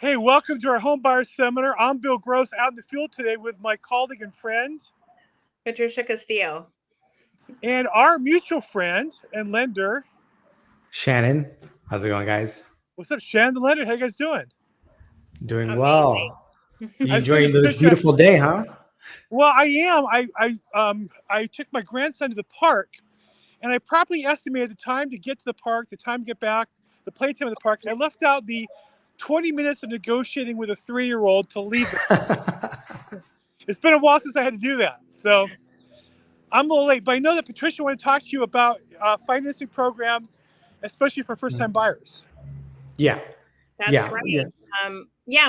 Hey, welcome to our home buyers seminar. I'm Bill Gross out in the field today with my colleague and friend Patricia Castillo. and our mutual friend and lender. Shannon, how's it going, guys? What's up, Shannon the lender? How you guys doing? Doing Amazing. well. You I was saying enjoying to this Patricia, beautiful day, huh? well, I am. I took my grandson to the park, and I properly estimated the time to get to the park, the time to get back, the playtime at the park. I left out the 20 minutes of negotiating with a 3-year-old to leave the park. It's been a while since I had to do that, so I'm a little late. But I know that Patricia wanted to talk to you about financing programs, especially for first-time buyers. Yeah. That's right.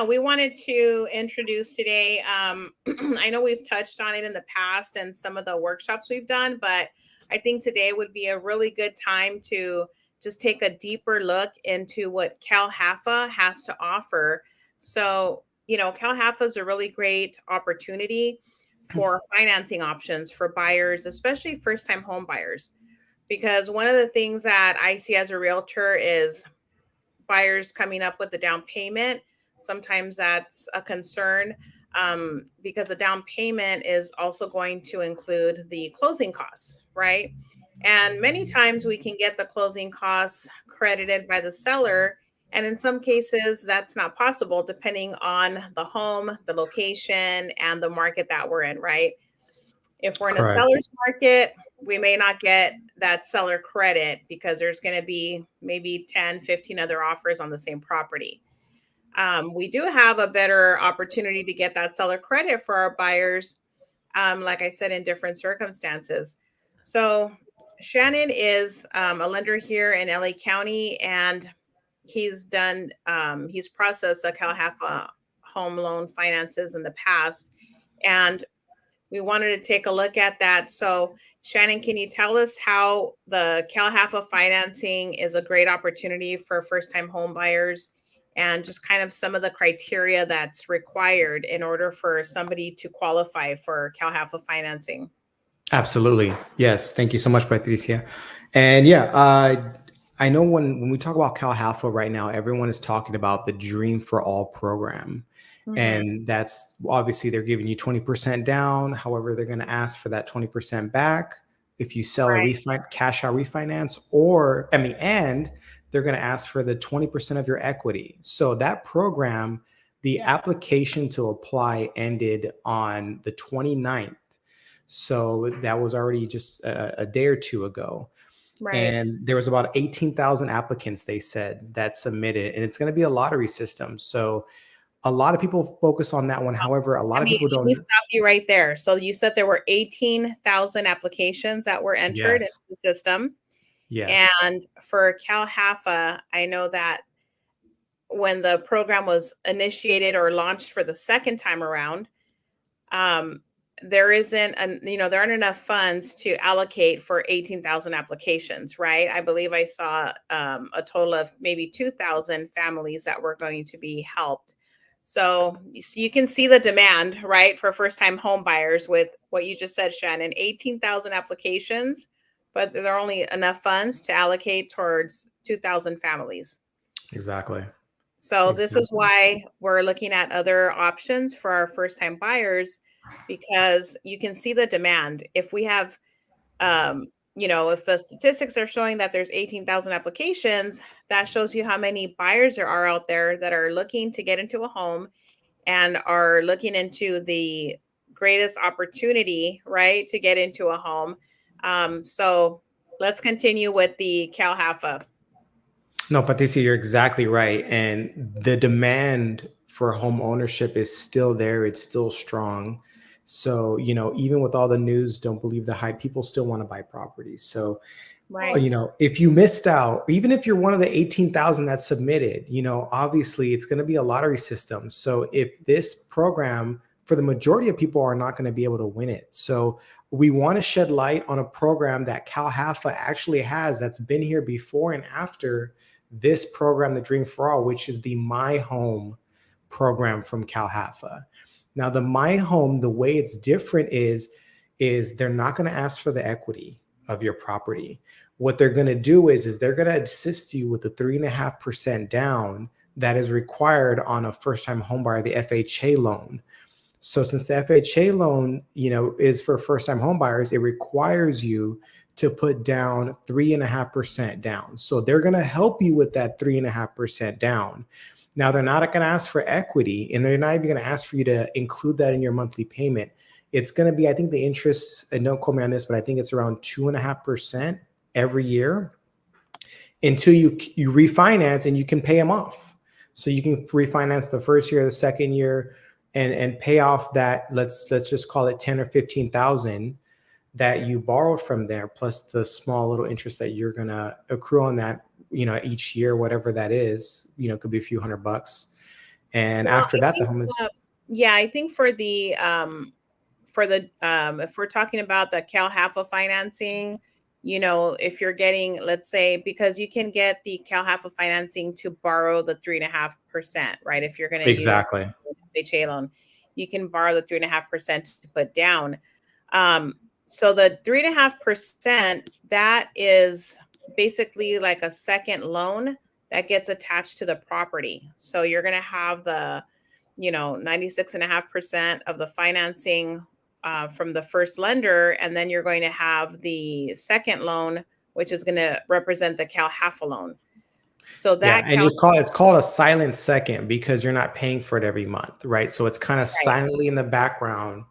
We wanted to introduce today. I know we've touched on it in the past and some of the workshops we've done, but I think today would be a really good time to just take a deeper look into what CalHAFA has to offer. So, CalHAFA is a really great opportunity for financing options for buyers, especially first-time home buyers. Because one of the things that I see as a realtor is buyers coming up with the down payment. Sometimes that's a concern because the down payment is also going to include the closing costs, right? And many times we can get the closing costs credited by the seller. And in some cases, that's not possible depending on the home, the location, and the market that we're in, right? If we're in a seller's market, we may not get that seller credit because there's going to be maybe 10, 15 other offers on the same property. We do have a better opportunity to get that seller credit for our buyers, like I said, in different circumstances. So Shannon is a lender here in LA County, and he's processed a CalHAFA home loan finances in the past. And we wanted to take a look at that. So, Shannon, can you tell us how the CalHAFA financing is a great opportunity for first-time home buyers and just kind of some of the criteria that's required in order for somebody to qualify for CalHAFA financing? Absolutely. Yes. Thank you so much, Patricia. And I know when we talk about CalHAFA right now, everyone is talking about the Dream for All program. Mm-hmm. And that's obviously they're giving you 20% down. However, they're going to ask for that 20% back if you sell a cash out refinance, and they're going to ask for the 20% of your equity. So that program, the application to apply ended on the 29th. So that was already just a day or two ago. Right. And there was about 18,000 applicants, they said, that submitted. And it's going to be a lottery system. So a lot of people focus on that one. However, a lot of people don't. Let me stop you right there. So you said there were 18,000 applications that were entered into the system. Yes. And for CalHAFA, I know that when the program was initiated or launched for the second time around, there aren't enough funds to allocate for 18,000 applications, right? I believe I saw a total of maybe 2,000 families that were going to be helped. So you can see the demand, right, for first-time home buyers with what you just said, Shannon, 18,000 applications, but there are only enough funds to allocate towards 2,000 families. Exactly. So this is why we're looking at other options for our first-time buyers, because you can see the demand. If we have, if the statistics are showing that there's 18,000 applications, that shows you how many buyers there are out there that are looking to get into a home and are looking into the greatest opportunity, right, to get into a home. So let's continue with the CalHAFA. No, Patricia, you're exactly right. And the demand for home ownership is still there. It's still strong. So, even with all the news, don't believe the hype, people still want to buy properties. So, if you missed out, even if you're one of the 18,000 that submitted, obviously it's going to be a lottery system. So if this program, for the majority of people, are not going to be able to win it. So we want to shed light on a program that CalHAFA actually has that's been here before and after this program, the Dream for All, which is the My Home program from CalHAFA. Now, the My Home, the way it's different is they're not going to ask for the equity of your property. What they're going to do is they're going to assist you with the 3.5% down that is required on a first-time homebuyer, the FHA loan. So since the FHA loan, is for first-time homebuyers, it requires you to put down 3.5% down. So they're going to help you with that 3.5% down. Now, they're not going to ask for equity, and they're not even going to ask for you to include that in your monthly payment. It's going to be, I think the interest, and don't quote me on this, but I think it's around 2.5% every year until you refinance and you can pay them off. So you can refinance the first year, the second year, and pay off that, let's just call it 10 or 15,000 that you borrowed from there, plus the small little interest that you're going to accrue on that, each year, whatever that is, could be a few $100. And after that, the home is. Yeah, I think for the, if we're talking about the CalHFA financing, if you're getting, let's say, because you can get the CalHFA financing to borrow the 3.5%, right? If you're going to use the FHA loan, you can borrow the 3.5% to put down. So the 3.5%, that is basically like a second loan that gets attached to the property. So you're going to have the, 96.5% of the financing from the first lender, and then you're going to have the second loan, which is going to represent the CalHFA loan. So that it's called a silent second because you're not paying for it every month, right? So it's kind of silently in the background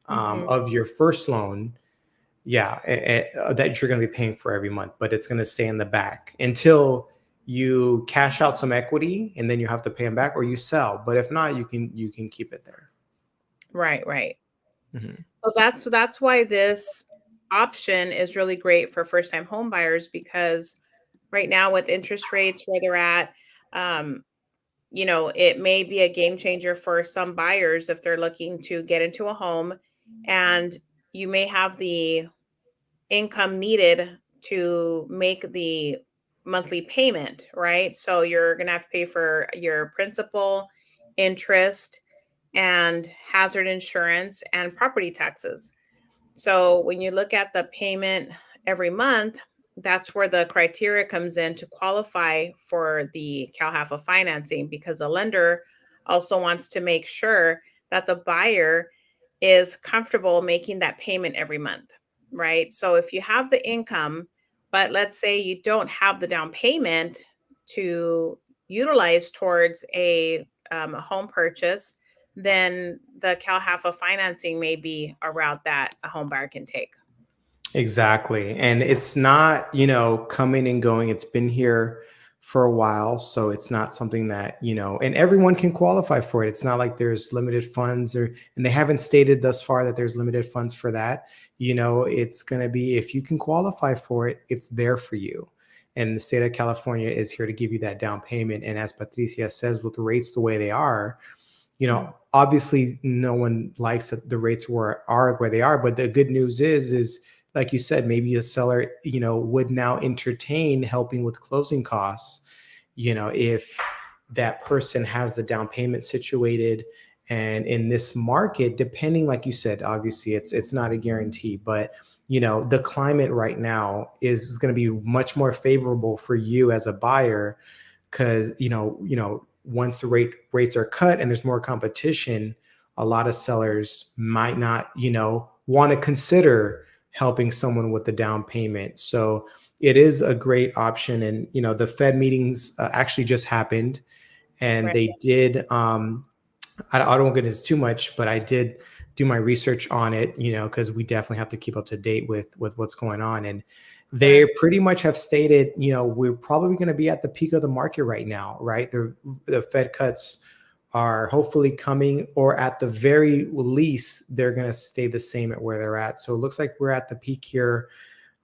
of your first loan, that you're going to be paying for every month, but it's going to stay in the back until you cash out some equity, and then you have to pay them back, or you sell. But if not, you can keep it there. Right. Mm-hmm. So that's why this option is really great for first-time home buyers, because right now with interest rates where they're at, it may be a game changer for some buyers if they're looking to get into a home, and you may have the income needed to make the monthly payment, right? So you're going to have to pay for your principal, interest, and hazard insurance and property taxes. So when you look at the payment every month, that's where the criteria comes in to qualify for the CalHFA financing, because the lender also wants to make sure that the buyer is comfortable making that payment every month, right? So if you have the income, but let's say you don't have the down payment to utilize towards a home purchase, then the CalHFA financing may be a route that a home buyer can take. Exactly. And it's not, coming and going. It's been here for a while. So it's not something that, and everyone can qualify for it. It's not like there's limited funds, and they haven't stated thus far that there's limited funds for that. It's going to be, if you can qualify for it, it's there for you. And the state of California is here to give you that down payment. And as Patricia says, with the rates the way they are, obviously no one likes that the rates are where they are. But the good news is like you said, maybe a seller, would now entertain helping with closing costs, if that person has the down payment situated. And in this market, depending, like you said, obviously it's not a guarantee, but the climate right now is going to be much more favorable for you as a buyer, because once the rates are cut and there's more competition, a lot of sellers might not want to consider helping someone with the down payment. So it is a great option. And the Fed meetings actually just happened, and they did I don't get into too much, but I did do my research on it, because we definitely have to keep up to date with what's going on. And they pretty much have stated, we're probably going to be at the peak of the market right now, right? The Fed cuts are hopefully coming, or at the very least, they're going to stay the same at where they're at. So it looks like we're at the peak here.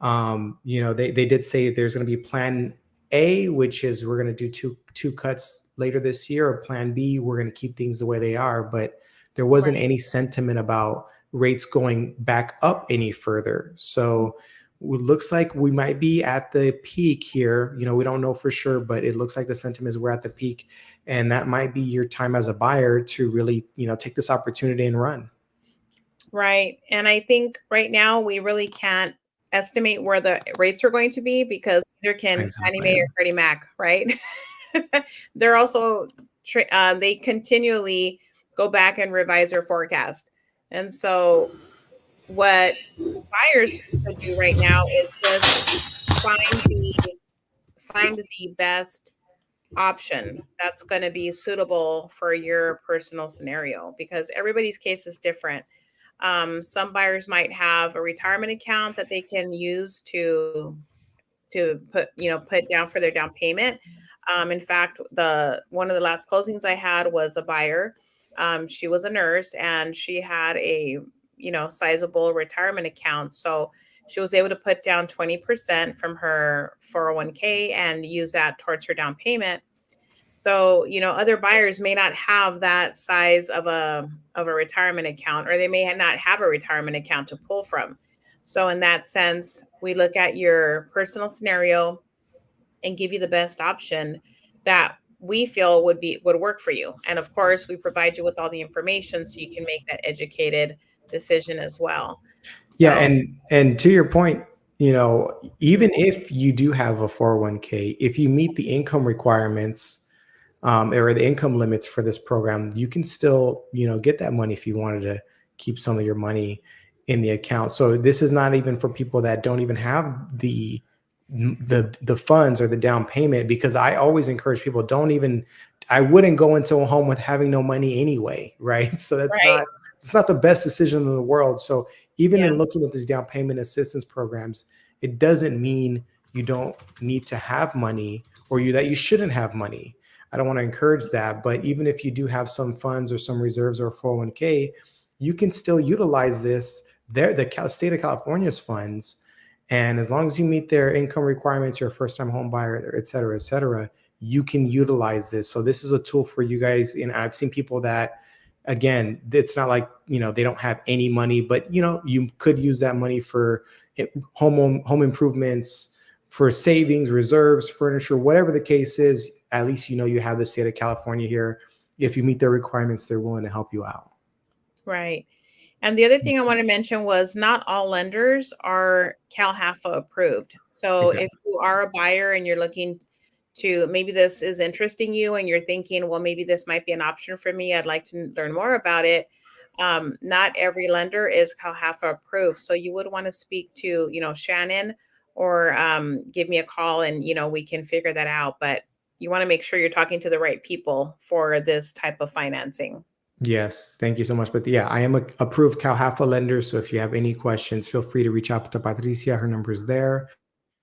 They did say there's going to be plan A, which is we're going to do two cuts later this year, or plan B, we're going to keep things the way they are. But there wasn't any sentiment about rates going back up any further. So it looks like we might be at the peak here. We don't know for sure, but it looks like the sentiment is we're at the peak, and that might be your time as a buyer to really, take this opportunity and run. Right. And I think right now we really can't estimate where the rates are going to be, because either can Fannie Mae or Freddie Mac, right? they're also they continually go back and revise their forecast. And so what buyers should do right now is just find the best option that's going to be suitable for your personal scenario, because everybody's case is different. Some buyers might have a retirement account that they can use to put down for their down payment. In fact, one of the last closings I had was a buyer. She was a nurse and she had a sizable retirement account, so she was able to put down 20% from her 401k and use that towards her down payment. So, other buyers may not have that size of a retirement account, or they may not have a retirement account to pull from. So in that sense, we look at your personal scenario and give you the best option that we feel would work for you. And of course, we provide you with all the information so you can make that educated decision as well. Yeah, and to your point, even if you do have a 401k, if you meet the income requirements or the income limits for this program, you can still, get that money if you wanted to keep some of your money in the account. So this is not even for people that don't even have the funds or the down payment, because I always encourage people, I wouldn't go into a home with having no money anyway, right? So it's not the best decision in the world. So even in looking at these down payment assistance programs, it doesn't mean you don't need to have money or that you shouldn't have money. I don't want to encourage that, but even if you do have some funds or some reserves or 401k, you can still utilize this. The state of California's funds, and as long as you meet their income requirements, you're a first-time home buyer, et cetera, you can utilize this. So this is a tool for you guys. And I've seen people that, again, it's not like, they don't have any money, but, you could use that money for home improvements, for savings, reserves, furniture, whatever the case is. At least, you have the state of California here. If you meet their requirements, they're willing to help you out. Right. And the other thing I want to mention was not all lenders are CalHFA approved. So If you are a buyer and you're looking to, maybe this is interesting you and you're thinking, well, maybe this might be an option for me, I'd like to learn more about it. Not every lender is CalHFA approved. So you would want to speak to, Shannon, or give me a call and, we can figure that out. But you want to make sure you're talking to the right people for this type of financing. Yes, thank you so much. But yeah, I am a approved CalHFA lender. So if you have any questions, feel free to reach out to Patricia. Her number is there.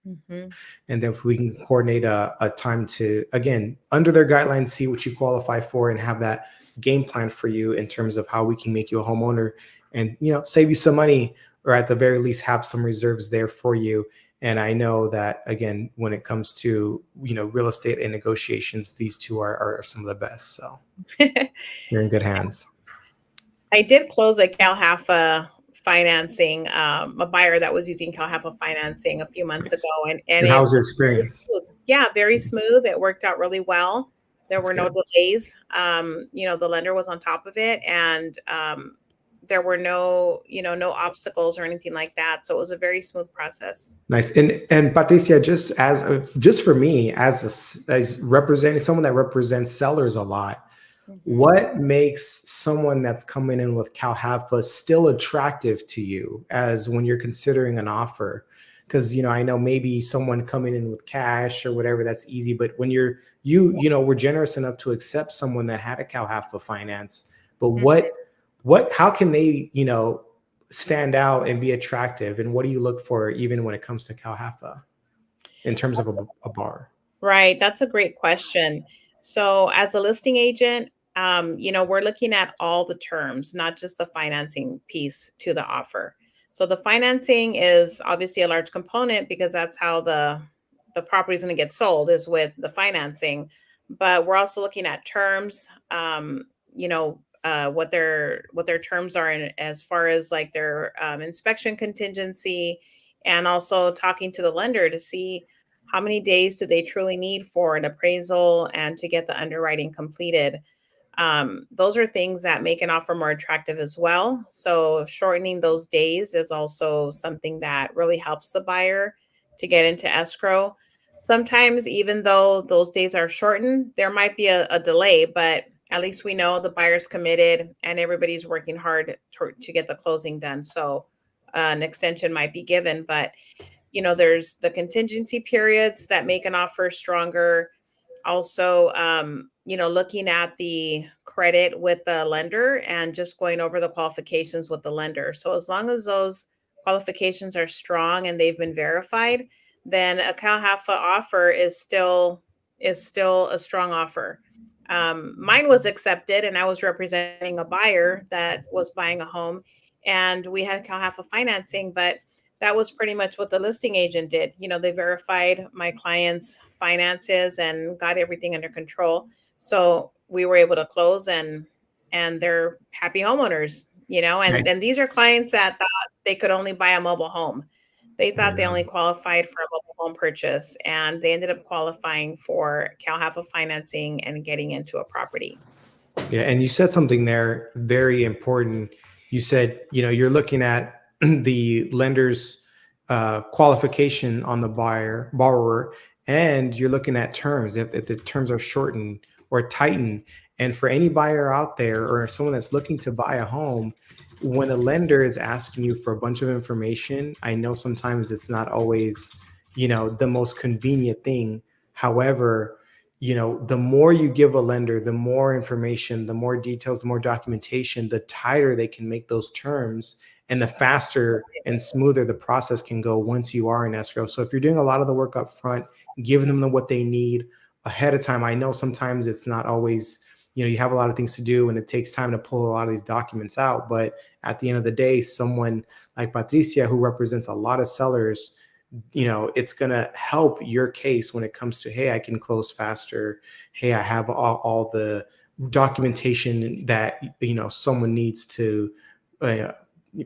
Mm-hmm. And then we can coordinate a time to, again, under their guidelines, see what you qualify for and have that game plan for you in terms of how we can make you a homeowner and, save you some money, or at the very least have some reserves there for you. And I know that, again, when it comes to, real estate and negotiations, these two are some of the best. So you're in good hands. I did close a CalHFA financing, a buyer that was using CalHFA financing a few months ago. And how was your experience? Yeah, very smooth. It worked out really well. There were no delays. The lender was on top of it, and there were no obstacles or anything like that. So it was a very smooth process. Nice. And Patricia, just for me, as representing someone that represents sellers a lot, what makes someone that's coming in with CalHFA still attractive to you as when you're considering an offer? Because, I know maybe someone coming in with cash or whatever, that's easy. But when we're generous enough to accept someone that had a CalHFA finance, but how can they, stand out and be attractive? And what do you look for even when it comes to CalHFA in terms of a bar? Right. That's a great question. So as a listing agent, we're looking at all the terms, not just the financing piece to the offer. So the financing is obviously a large component because that's how the property is going to get sold, is with the financing. But we're also looking at terms, what their terms are as far as like their inspection contingency, and also talking to the lender to see how many days do they truly need for an appraisal and to get the underwriting completed. Those are things that make an offer more attractive as well. So shortening those days is also something that really helps the buyer to get into escrow. sometimes even though those days are shortened, there might be a delay, but at least we know the buyer's committed and everybody's working hard to get the closing done. So an extension might be given, but there's the contingency periods that make an offer stronger. Also, looking at the credit with the lender and just going over the qualifications with the lender. So as long as those qualifications are strong and they've been verified, then a CalHFA offer is still a strong offer. Mine was accepted, and I was representing a buyer that was buying a home, and we had CalHFA financing, but that was pretty much what the listing agent did. They verified my client's finances and got everything under control. So we were able to close, and they're happy homeowners, Right. and these are clients that thought they could only buy a mobile home. They thought they only qualified for a mobile home purchase, and they ended up qualifying for CalHFA financing and getting into a property. Yeah, and you said something there very important. You said, you're looking at the lender's qualification on the borrower, and you're looking at terms. If the terms are shortened or tightened, and for any buyer out there or someone that's looking to buy a home, when a lender is asking you for a bunch of information, I know sometimes it's not always, the most convenient thing. However, the more you give a lender, the more information, the more details, the more documentation, the tighter they can make those terms, and the faster and smoother the process can go once you are in escrow. So if you're doing a lot of the work up front, giving them what they need ahead of time, I know sometimes it's not always, you have a lot of things to do and it takes time to pull a lot of these documents out. But at the end of the day, someone like Patricia, who represents a lot of sellers, it's going to help your case when it comes to, hey, I can close faster. Hey, I have all the documentation that, someone needs to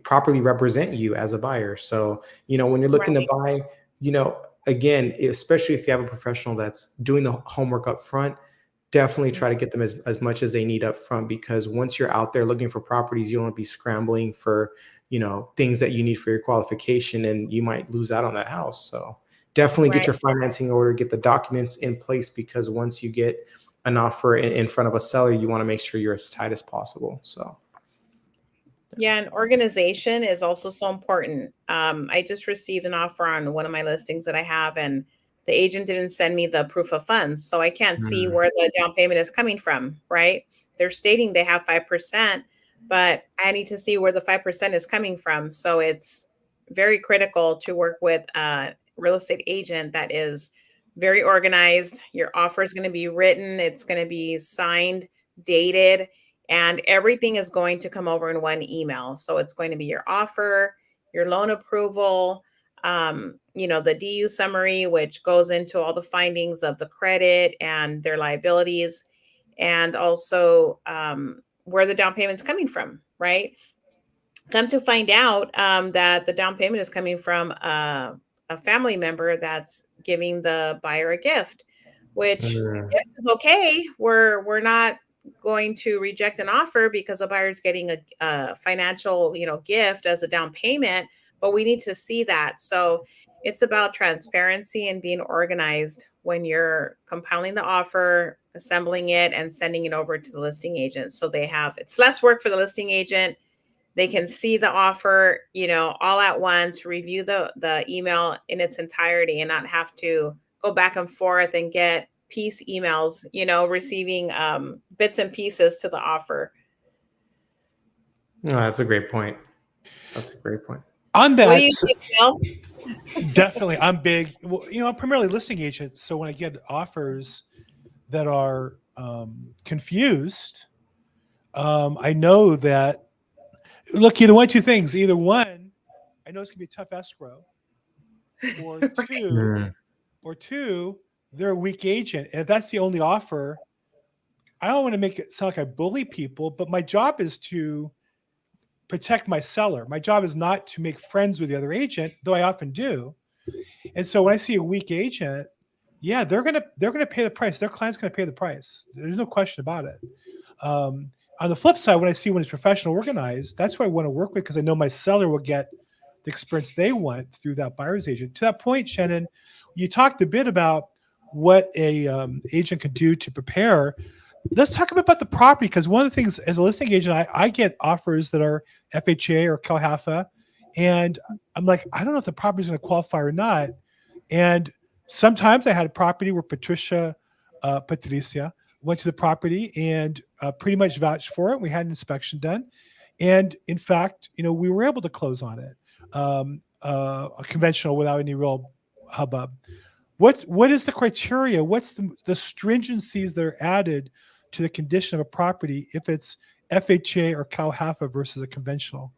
properly represent you as a buyer. So, when you're looking to buy, again, especially if you have a professional that's doing the homework up front, definitely try to get them as much as they need up front, because once you're out there looking for properties, you don't want to be scrambling for things that you need for your qualification, and you might lose out on that house. So definitely get your financing order, get the documents in place, because once you get an offer in front of a seller, you want to make sure you're as tight as possible. So yeah, and organization is also so important. I just received an offer on one of my listings that I have, and the agent didn't send me the proof of funds, so I can't see where the down payment is coming from, right? They're stating they have 5%, but I need to see where the 5% is coming from. So it's very critical to work with a real estate agent that is very organized. Your offer is going to be written, it's going to be signed, dated, and everything is going to come over in one email. So it's going to be your offer, your loan approval, the DU summary, which goes into all the findings of the credit and their liabilities, and also where the down payment's coming from, right? Come to find out that the down payment is coming from a family member that's giving the buyer a gift, which is okay. We're not going to reject an offer because a buyer's getting a financial, gift as a down payment, but we need to see that. So it's about transparency and being organized when you're compiling the offer, assembling it, and sending it over to the listing agent. So it's less work for the listing agent. They can see the offer, all at once, review the email in its entirety, and not have to go back and forth and get piece emails, receiving bits and pieces to the offer. Oh, that's a great point. That's a great point. On that, what do you think, Bill? Definitely, I'm big. Well, I'm primarily listing agent, so when I get offers that are confused, I know that. Look, either one, two things. Either one, I know it's gonna be a tough escrow, or two, they're a weak agent. And if that's the only offer, I don't want to make it sound like I bully people, but my job is to protect my seller. My job is not to make friends with the other agent, though I often do. And so when I see a weak agent, yeah, they're gonna pay the price. Their client's gonna pay the price. There's no question about it. On the flip side, when I see one is professional, organized, that's who I want to work with, because I know my seller will get the experience they want through that buyer's agent. To that point, Shannon, you talked a bit about what a agent can do to prepare. Let's talk a bit about the property, because one of the things as a listing agent, I get offers that are FHA or CalHFA, and I'm like, I don't know if the property is going to qualify or not. And sometimes I had a property where Patricia went to the property and pretty much vouched for it. We had an inspection done, and in fact, we were able to close on it, a conventional, without any real hubbub. What is the criteria? What's the stringencies that are added to the condition of a property if it's FHA or CalHFA versus a conventional?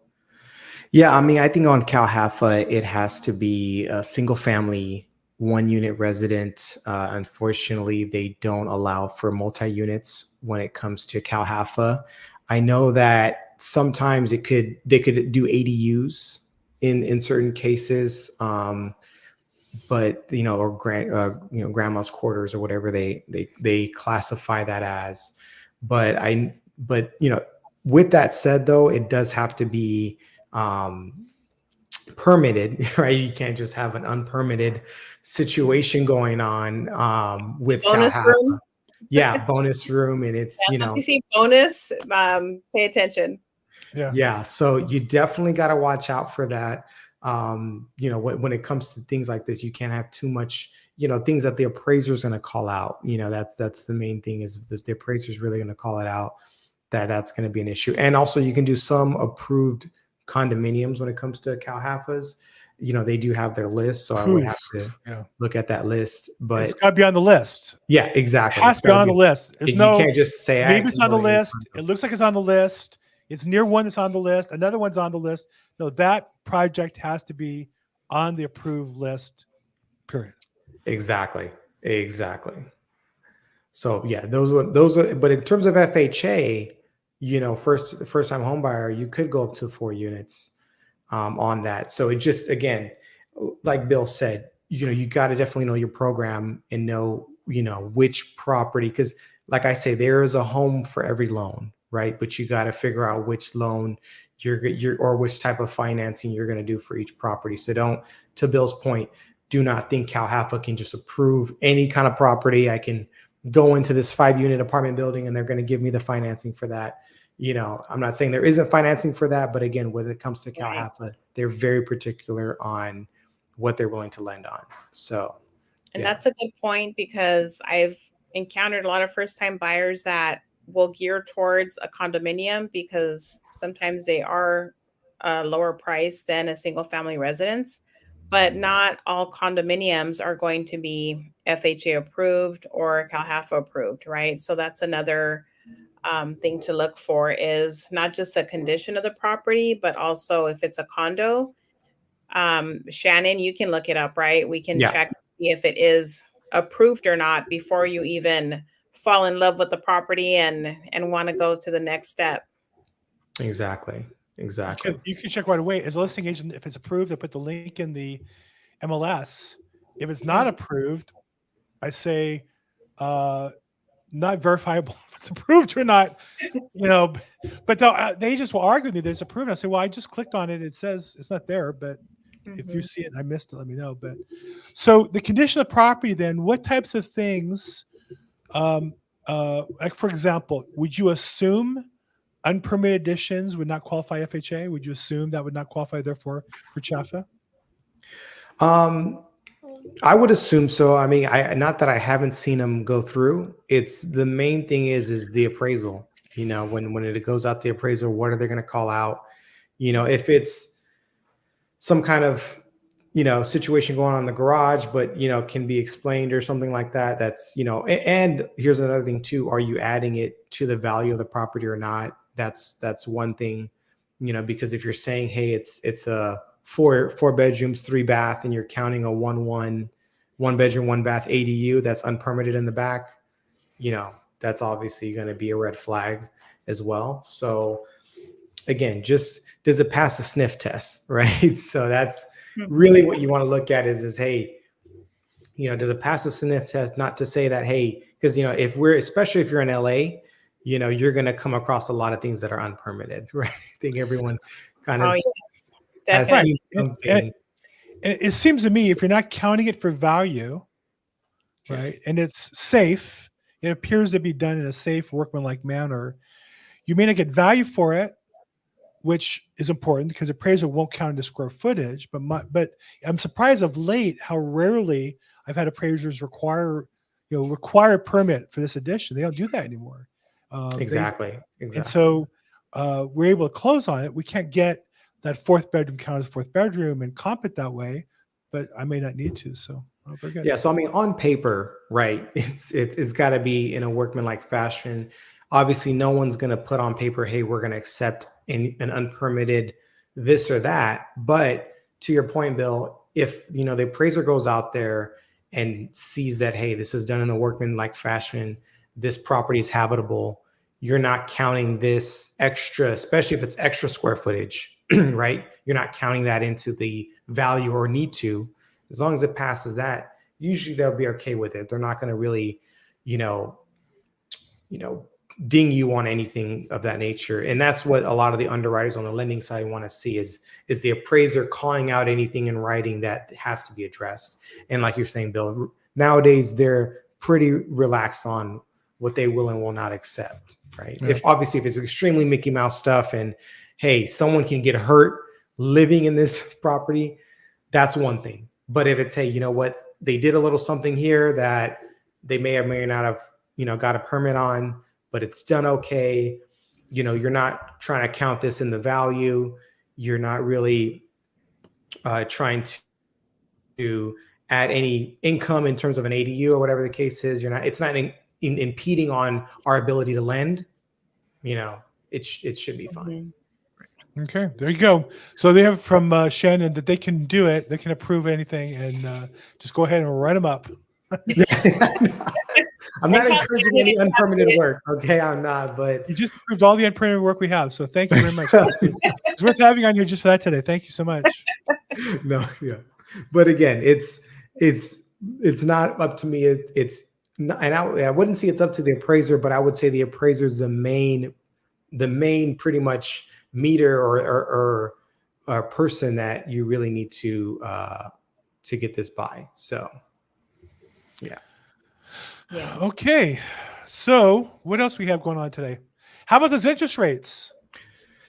Yeah, I mean, I think on CalHFA, it has to be a single family, 1-unit resident. Unfortunately, they don't allow for multi-units when it comes to CalHFA. I know that sometimes they could do ADUs in certain cases, but or grandma's quarters or whatever they classify that as. But with that said, though, it does have to be permitted, right? You can't just have an unpermitted situation going on with bonus CalHFA. room. Yeah, bonus room, and it's So if you see bonus, pay attention. Yeah, so you definitely got to watch out for that. When it comes to things like this, you can't have too much, things that the appraiser is going to call out. That's the main thing, is that the appraiser is really going to call it out, that's going to be an issue. And also you can do some approved condominiums when it comes to CalHFAs. They do have their list, so I would have to look at that list. But it's got to be on the list. Yeah, exactly. It has to be on the list. You can't just say maybe it's on the list. It looks like it's on the list. It's near one that's on the list. Another one's on the list. No, that project has to be on the approved list, period. Exactly. So yeah, those are, but in terms of FHA, first time home buyer, you could go up to 4 units on that. So it just, again, like Bill said, you got to definitely know your program and know, which property, because like I say, there is a home for every loan, right? But you got to figure out which loan you're or which type of financing you're going to do for each property. So to Bill's point, do not think CalHFA can just approve any kind of property. I can go into this 5-unit apartment building and they're going to give me the financing for that. I'm not saying there isn't financing for that, but again, when it comes to CalHFA, they're very particular on what they're willing to lend on. So, and that's a good point, because I've encountered a lot of first-time buyers that will gear towards a condominium because sometimes they are a lower price than a single-family residence, but not all condominiums are going to be FHA approved or CalHFA approved, right? So that's another thing to look for, is not just the condition of the property, but also if it's a condo. Shannon, you can look it up, right? We can check to see if it is approved or not before you even fall in love with the property and want to go to the next step. Exactly. You can check right away as a listing agent. If it's approved, I put the link in the MLS. If it's not approved, I say not verifiable if it's approved or not. But they just will argue with me that it's approved. I say, well, I just clicked on it. It says it's not there, but if you see it and I missed it, let me know. But so the condition of the property, then what types of things? Like for example, would you assume unpermitted additions would not qualify FHA? Would you assume that would not qualify, therefore, for CHFA? I would assume so. I mean, not that I haven't seen them go through. It's the main thing is the appraisal. When it goes out the appraisal, what are they going to call out? If it's some kind of situation going on in the garage, but can be explained or something like that. That's and here's another thing too: are you adding it to the value of the property or not? That's one thing, because if you're saying, hey, it's a 4 bedrooms, 3 bath, and you're counting a 1 bedroom, 1 bath ADU that's unpermitted in the back, that's obviously going to be a red flag as well. So again, just does it pass the sniff test, right? So that's really what you want to look at is hey, does it pass the sniff test? Not to say that, hey, because especially if you're in LA, you're going to come across a lot of things that are unpermitted, right? I think everyone kind of has seen something. it seems to me if you're not counting it for value, right, and it's safe, it appears to be done in a safe, workmanlike manner, you may not get value for it, which is important because appraiser won't count into square footage. But I'm surprised of late how rarely I've had appraisers require a permit for this addition. They don't do that anymore. Exactly. And so we're able to close on it. We can't get that fourth bedroom count as fourth bedroom and comp it that way, but I may not need to. So very good. Yeah. So I mean, on paper, right? It's got to be in a workmanlike fashion. Obviously, no one's going to put on paper, hey, we're going to accept an unpermitted this or that. But to your point, Bill, if the appraiser goes out there and sees that, hey, this is done in a workmanlike fashion, this property is habitable, you're not counting this extra, especially if it's extra square footage, right? You're not counting that into the value or need to. As long as it passes that, usually they'll be okay with it. They're not going to really, ding you on anything of that nature. And that's what a lot of the underwriters on the lending side want to see is the appraiser calling out anything in writing that has to be addressed. And like you're saying, Bill, nowadays they're pretty relaxed on what they will and will not accept, right? Yeah. If it's extremely Mickey Mouse stuff and hey, someone can get hurt living in this property, that's one thing. But if it's, hey, you know what, they did a little something here that they may or may not have, got a permit on, but it's done okay. You're not trying to count this in the value. You're not really trying to add any income in terms of an ADU or whatever the case is. It's not impeding on our ability to lend. It should be fine. Okay, there you go. So they have from Shannon that they can do it. They can approve anything and just go ahead and write them up. I'm not encouraging any unpermitted work. Okay, I'm not, but you just approved all the unpermitted work we have. So thank you very much. It's worth having you on here just for that today. Thank you so much. No, yeah. But again, it's not up to me. It's not, and I wouldn't say it's up to the appraiser, but I would say the appraiser is the main pretty much meter or person that you really need to get this by. So yeah. Okay. So what else we have going on today? How about those interest rates?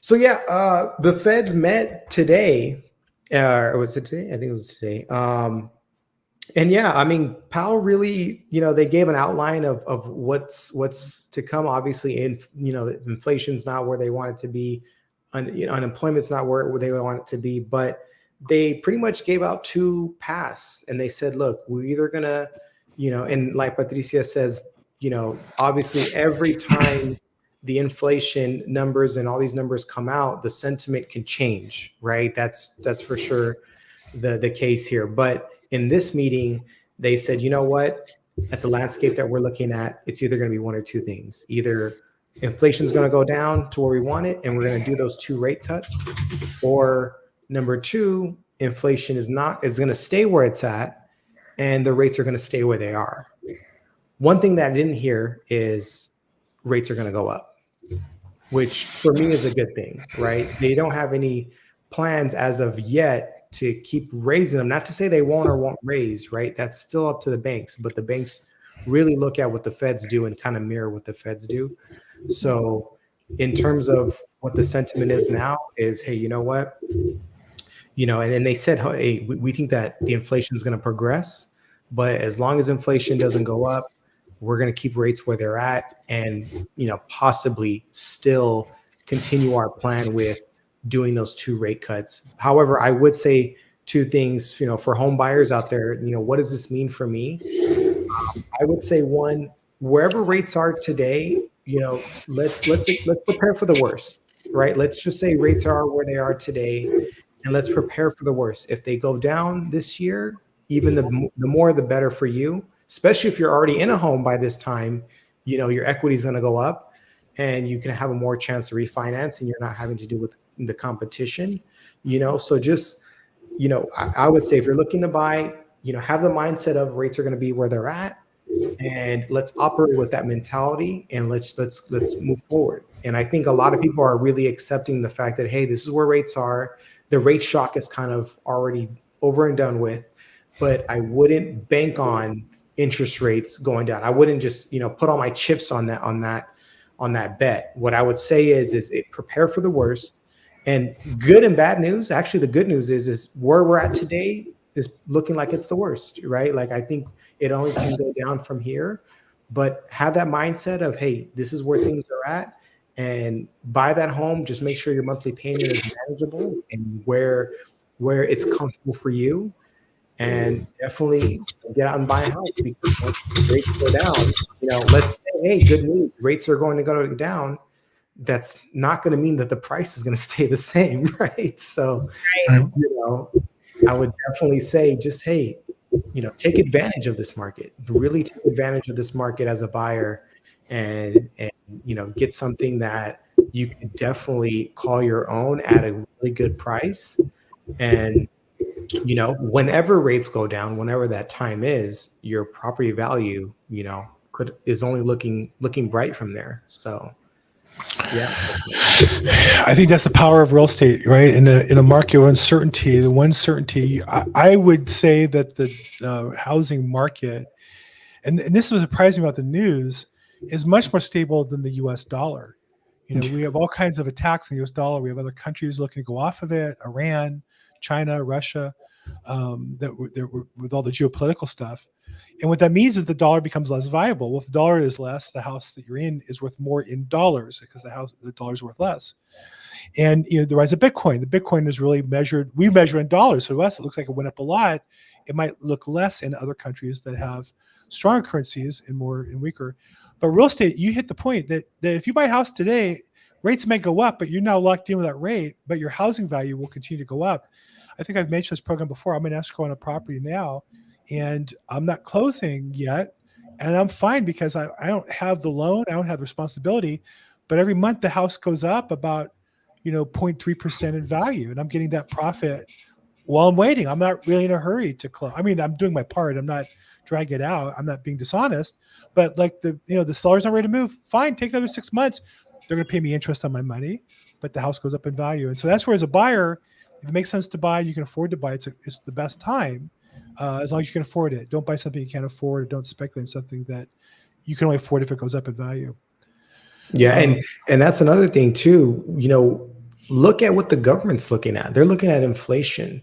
So yeah, the Feds met today. Or was it today? I think it was today. And yeah, I mean, Powell really, they gave an outline of what's to come. Obviously, inflation's not where they want it to be. Unemployment's not where they want it to be. But they pretty much gave out two paths, and they said, look, we're either gonna, and like Patricia says, obviously every time the inflation numbers and all these numbers come out, the sentiment can change, right? That's for sure the case here. But in this meeting, they said, you know what? At the landscape that we're looking at, it's either going to be one or two things. Either inflation is going to go down to where we want it, and we're going to do those 2 rate cuts, or number 2, inflation is going to stay where it's at, and the rates are going to stay where they are. One thing that I didn't hear is rates are going to go up, which for me is a good thing, right? They don't have any plans as of yet to keep raising them. Not to say they won't or won't raise, right? That's still up to the banks, but the banks really look at what the Feds do and kind of mirror what the Feds do. So in terms of what the sentiment is now is, hey, you know what? And then they said, hey, we think that the inflation is going to progress, but as long as inflation doesn't go up, we're going to keep rates where they're at and, possibly still continue our plan with doing those 2 rate cuts. However, I would say 2 things, for home buyers out there, what does this mean for me? I would say 1, wherever rates are today, let's prepare for the worst, right? Let's just say rates are where they are today. And let's prepare for the worst. If they go down this year, even the more, the better for you, especially if you're already in a home by this time, your equity is going to go up and you can have a more chance to refinance and you're not having to deal with the competition, so just, I would say if you're looking to buy, have the mindset of rates are going to be where they're at, and let's operate with that mentality and let's move forward. And I think a lot of people are really accepting the fact that, hey, this is where rates are. The rate shock is kind of already over and done with, but I wouldn't bank on interest rates going down. I wouldn't just, put all my chips on that bet. What I would say is prepare for the worst. And good and bad news, actually the good news is where we're at today is looking like it's the worst, right? Like I think it only can go down from here, but have that mindset of, hey, this is where things are at, and buy that home. Just make sure your monthly payment is manageable and where it's comfortable for you. And definitely get out and buy a house, because once rates go down, let's say, hey, good news, rates are going to go down. That's not going to mean that the price is going to stay the same, right? So, I would definitely say just, hey, take advantage of this market. Really take advantage of this market as a buyer, and get something that you could definitely call your own at a really good price. And whenever rates go down, whenever that time is, your property value, is only looking bright from there. So, yeah. I think that's the power of real estate, right? In a market of uncertainty, the one certainty, I would say that the housing market, and this was surprising about the news, is much more stable than the U.S. dollar. We have all kinds of attacks on the U.S. dollar. We have other countries looking to go off of it: Iran, China, Russia, with all the geopolitical stuff. And what that means is the dollar becomes less viable. Well, if the dollar is less, the house that you're in is worth more in dollars, because the dollar is worth less. And the rise of Bitcoin. The Bitcoin is really measured. We measure in dollars. So to us, it looks like it went up a lot. It might look less in other countries that have stronger currencies and weaker. But real estate, you hit the point that if you buy a house today, rates may go up, but you're now locked in with that rate. But your housing value will continue to go up. I think I've mentioned this program before. I'm in escrow on a property now, and I'm not closing yet. And I'm fine because I don't have the loan. I don't have the responsibility. But every month the house goes up about, 0.3% in value. And I'm getting that profit while I'm waiting. I'm not really in a hurry to close. I mean, I'm doing my part. I'm not dragging it out. I'm not being dishonest. But like the seller's not ready to move. Fine, take another 6 months. They're going to pay me interest on my money, but the house goes up in value. And so that's where, as a buyer, if it makes sense to buy, you can afford to buy. It's the best time, as long as you can afford it. Don't buy something you can't afford, or don't speculate in something that you can only afford if it goes up in value. Yeah, and that's another thing too. Look at what the government's looking at. They're looking at inflation,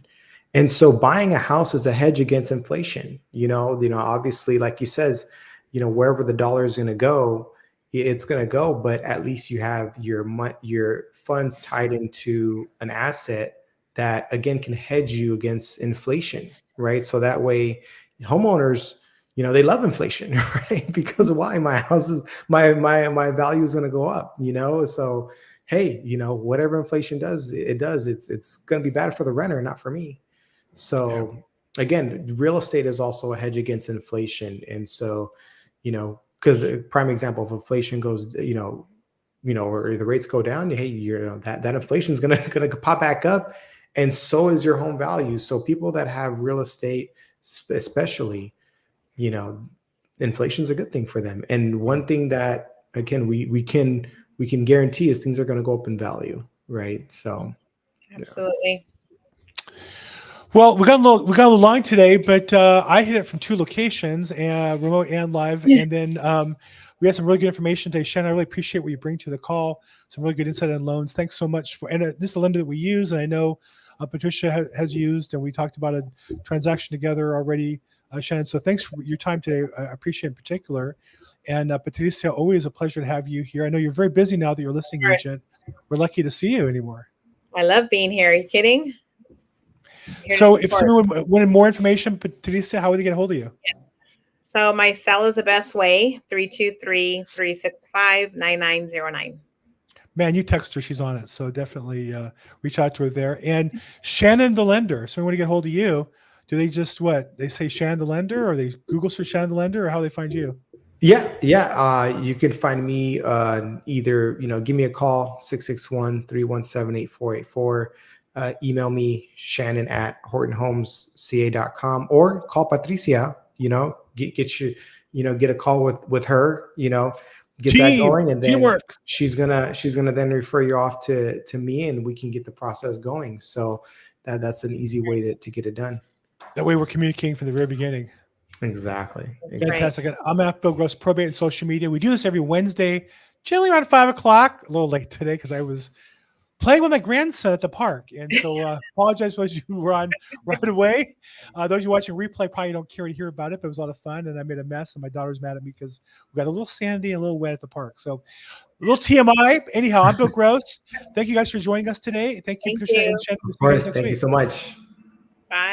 and so buying a house is a hedge against inflation. Obviously, like you says, wherever the dollar is going to go, it's going to go. But at least you have your funds tied into an asset that, again, can hedge you against inflation, right? So that way homeowners, they love inflation, right? Because why? My value is going to go up, so, hey, whatever inflation does, it's going to be bad for the renter, not for me. So again, real estate is also a hedge against inflation. And so, because a prime example, if inflation goes, or the rates go down, hey, that inflation is gonna pop back up, and so is your home value. So people that have real estate, especially, inflation is a good thing for them. And one thing that, again, we can guarantee is things are going to go up in value, right? So absolutely. Well, we got a little long today, but I hit it from 2 locations, remote and live. And then we had some really good information today. Shannon, I really appreciate what you bring to the call. Some really good insight on loans. Thanks so much and this is a lender that we use, and I know Patricia has used, and we talked about a transaction together already, Shannon. So thanks for your time today. I appreciate it in particular. And Patricia, always a pleasure to have you here. I know you're very busy now that you're a listing agent. We're lucky to see you anymore. I love being here. Are you kidding? So if someone wanted more information, Patricia, how would they get a hold of you? Yeah. So my cell is the best way, 323-365-9909. Man, you text her. She's on it. So definitely reach out to her there. And Shannon the lender. So when they get a hold of you, do they just they say Shannon the lender, or they Google search Shannon the lender, or how they find you? Yeah. You can find me either, give me a call, 661-317-8484. Email me, Shannon@HortonHomesCA.com, or call Patricia, get a call with her, get that going, and then teamwork. She's gonna then refer you off to me, and we can get the process going. So that's an easy way to get it done. That way we're communicating from the very beginning. Exactly. It's fantastic. I'm at Bill Gross Probate and social media. We do this every Wednesday, generally around 5 o'clock. A little late today because I was playing with my grandson at the park. And so apologize for those who were on right away. Those who watching replay probably don't care to hear about it, but it was a lot of fun. And I made a mess, and my daughter's mad at me because we got a little sandy and a little wet at the park. So a little TMI. Anyhow, I'm Bill Gross. Thank you guys for joining us today. Thank you, Patricia and Chen. Of course. Thank you so much. Bye.